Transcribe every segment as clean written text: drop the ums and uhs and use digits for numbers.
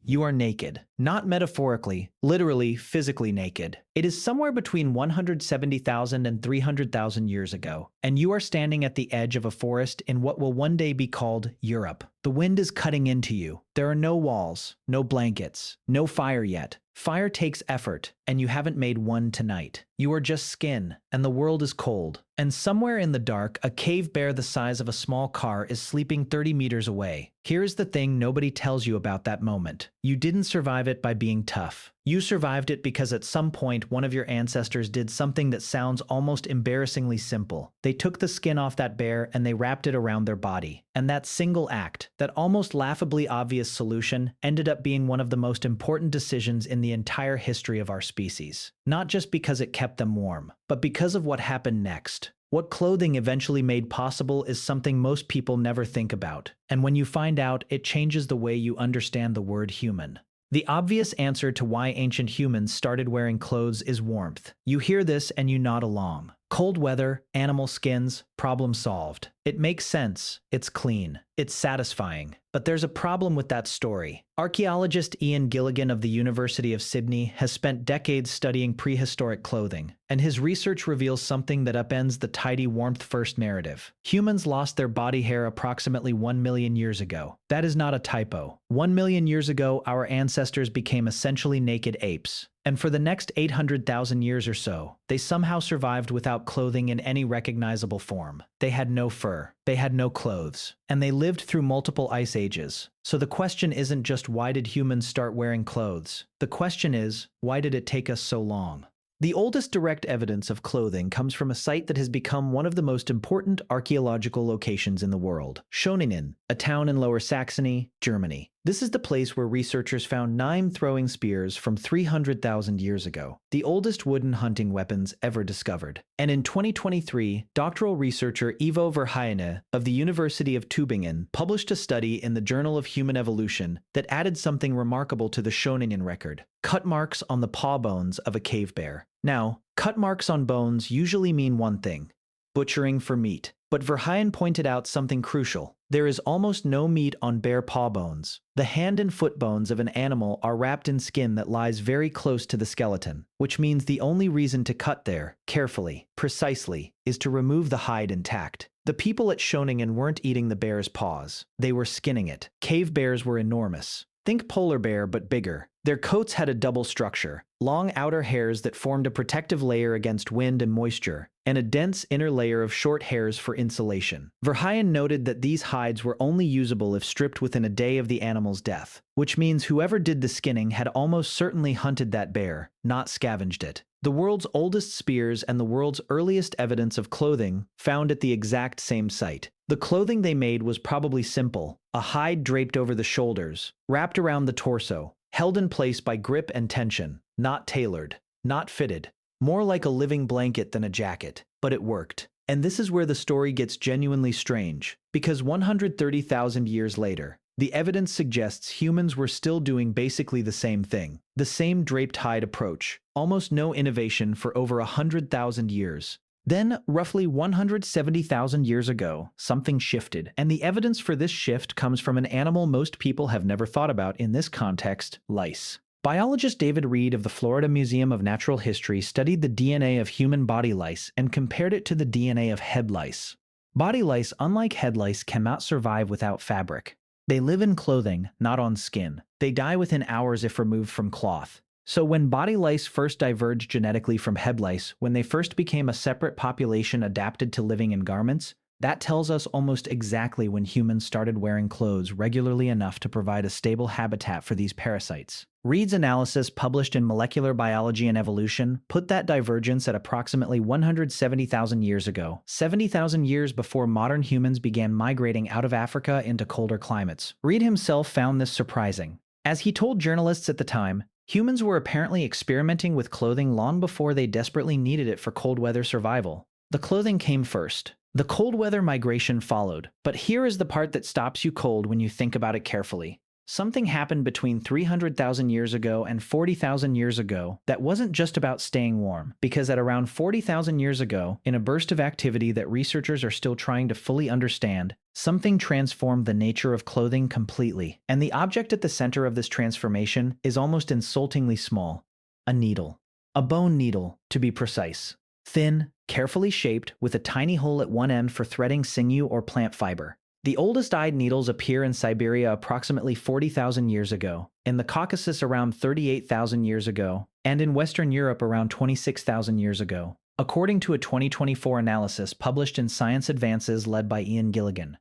you are naked. Not metaphorically, literally, physically naked. It is somewhere between 170,000 and 300,000 years ago, and you are standing at the edge of a forest in what will one day be called Europe. The wind is cutting into you. There are no walls, no blankets, no fire yet. Fire takes effort, and you haven't made one tonight. You are just skin, and the world is cold. And somewhere in the dark, a cave bear the size of a small car is sleeping 30 meters away. Here's the thing nobody tells you about that moment. You didn't survive it by being tough. You survived it because at some point one of your ancestors did something that sounds almost embarrassingly simple. They took the skin off that bear and they wrapped it around their body. And that single act, that almost laughably obvious solution, ended up being one of the most important decisions in the entire history of our species. Not just because it kept them warm, but because of what happened next. What clothing eventually made possible is something most people never think about. And when you find out, it changes the way you understand the word human. The obvious answer to why ancient humans started wearing clothes is warmth. You hear this and you nod along. Cold weather, animal skins, problem solved. It makes sense. It's clean. It's satisfying. But there's a problem with that story. Archaeologist Ian Gilligan of the University of Sydney has spent decades studying prehistoric clothing, and his research reveals something that upends the tidy warmth-first narrative. Humans lost their body hair approximately 1 million years ago. That is not a typo. 1 million years ago, our ancestors became essentially naked apes. And for the next 800,000 years or so, they somehow survived without clothing in any recognizable form. They had no fur, they had no clothes, and they lived through multiple ice ages. So the question isn't just why did humans start wearing clothes? The question is, why did it take us so long? The oldest direct evidence of clothing comes from a site that has become one of the most important archaeological locations in the world, Schöningen, a town in Lower Saxony, Germany. This is the place where researchers found 9 throwing spears from 300,000 years ago, the oldest wooden hunting weapons ever discovered. And in 2023, doctoral researcher Ivo Verheyen of the University of Tübingen published a study in the Journal of Human Evolution that added something remarkable to the Schöningen record: cut marks on the paw bones of a cave bear. Now, cut marks on bones usually mean one thing: butchering for meat. But Verheyen pointed out something crucial. There is almost no meat on bear paw bones. The hand and foot bones of an animal are wrapped in skin that lies very close to the skeleton, which means the only reason to cut there, carefully, precisely, is to remove the hide intact. The people at Schöningen weren't eating the bear's paws. They were skinning it. Cave bears were enormous. Think polar bear, but bigger. Their coats had a double structure: long outer hairs that formed a protective layer against wind and moisture, and a dense inner layer of short hairs for insulation. Verheyen noted that these hides were only usable if stripped within a day of the animal's death, which means whoever did the skinning had almost certainly hunted that bear, not scavenged it. The world's oldest spears and the world's earliest evidence of clothing found at the exact same site. The clothing they made was probably simple: a hide draped over the shoulders, wrapped around the torso, held in place by grip and tension, not tailored, not fitted, more like a living blanket than a jacket. But it worked. And this is where the story gets genuinely strange, because 130,000 years later, the evidence suggests humans were still doing basically the same thing, the same draped hide approach, almost no innovation for over 100,000 years. Then, roughly 170,000 years ago, something shifted, and the evidence for this shift comes from an animal most people have never thought about in this context: lice. Biologist David Reed of the Florida Museum of Natural History studied the DNA of human body lice and compared it to the DNA of head lice. Body lice, unlike head lice, cannot survive without fabric. They live in clothing, not on skin. They die within hours if removed from cloth. So when body lice first diverged genetically from head lice, when they first became a separate population adapted to living in garments, that tells us almost exactly when humans started wearing clothes regularly enough to provide a stable habitat for these parasites. Reed's analysis, published in Molecular Biology and Evolution, put that divergence at approximately 170,000 years ago, 70,000 years before modern humans began migrating out of Africa into colder climates. Reed himself found this surprising. As he told journalists at the time, humans were apparently experimenting with clothing long before they desperately needed it for cold weather survival. The clothing came first. The cold weather migration followed. But here is the part that stops you cold when you think about it carefully. Something happened between 300,000 years ago and 40,000 years ago that wasn't just about staying warm, because at around 40,000 years ago, in a burst of activity that researchers are still trying to fully understand, something transformed the nature of clothing completely. And the object at the center of this transformation is almost insultingly small: a needle. A bone needle, to be precise. Thin, carefully shaped, with a tiny hole at one end for threading sinew or plant fiber. The oldest eyed needles appear in Siberia approximately 40,000 years ago, in the Caucasus around 38,000 years ago, and in Western Europe around 26,000 years ago, according to a 2024 analysis published in Science Advances led by Ian Gilligan.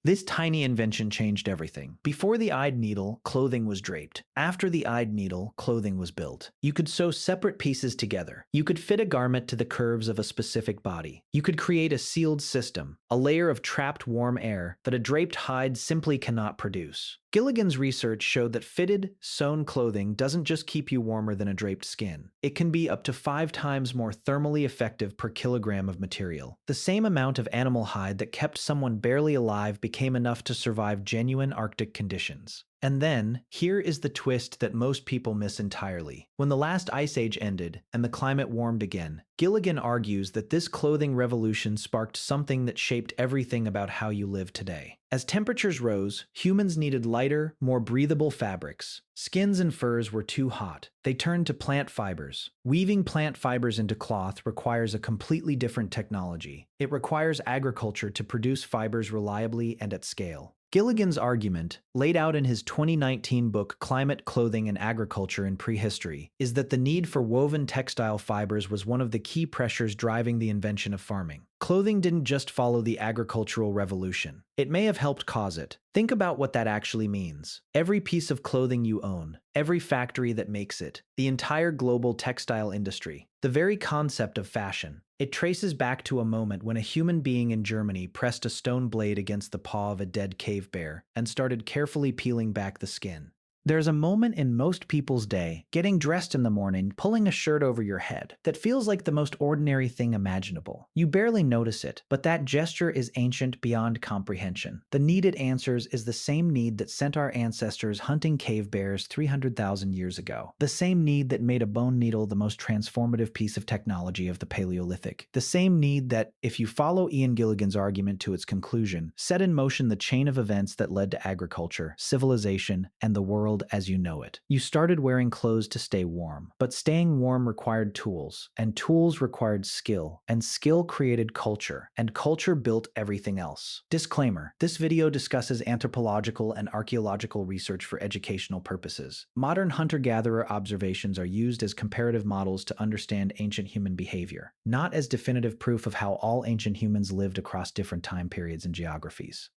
This tiny invention changed everything. Before the eyed needle, clothing was draped. After the eyed needle, clothing was built. You could sew separate pieces together. You could fit a garment to the curves of a specific body. You could create a sealed system, a layer of trapped warm air that a draped hide simply cannot produce. Gilligan's research showed that fitted, sewn clothing doesn't just keep you warmer than a draped skin. It can be up to 5 times more thermally effective per kilogram of material. The same amount of animal hide that kept someone barely alive became enough to survive genuine Arctic conditions. And then, here is the twist that most people miss entirely. When the last ice age ended and the climate warmed again, Gilligan argues that this clothing revolution sparked something that shaped everything about how you live today. As temperatures rose, humans needed lighter, more breathable fabrics. Skins and furs were too hot. They turned to plant fibers. Weaving plant fibers into cloth requires a completely different technology. It requires agriculture to produce fibers reliably and at scale. Gilligan's argument, laid out in his 2019 book Climate, Clothing, and Agriculture in Prehistory, is that the need for woven textile fibers was one of the key pressures driving the invention of farming. Clothing didn't just follow the agricultural revolution. It may have helped cause it. Think about what that actually means. Every piece of clothing you own, every factory that makes it, the entire global textile industry, the very concept of fashion. It traces back to a moment when a human being in Germany pressed a stone blade against the paw of a dead cave bear and started carefully peeling back the skin. There's a moment in most people's day, getting dressed in the morning, pulling a shirt over your head, that feels like the most ordinary thing imaginable. You barely notice it, but that gesture is ancient beyond comprehension. The need it answers is the same need that sent our ancestors hunting cave bears 300,000 years ago. The same need that made a bone needle the most transformative piece of technology of the Paleolithic. The same need that, if you follow Ian Gilligan's argument to its conclusion, set in motion the chain of events that led to agriculture, civilization, and the world as you know it. You started wearing clothes to stay warm, but staying warm required tools, and tools required skill, and skill created culture, and culture built everything else. Disclaimer: this video discusses anthropological and archaeological research for educational purposes. Modern hunter-gatherer observations are used as comparative models to understand ancient human behavior, not as definitive proof of how all ancient humans lived across different time periods and geographies.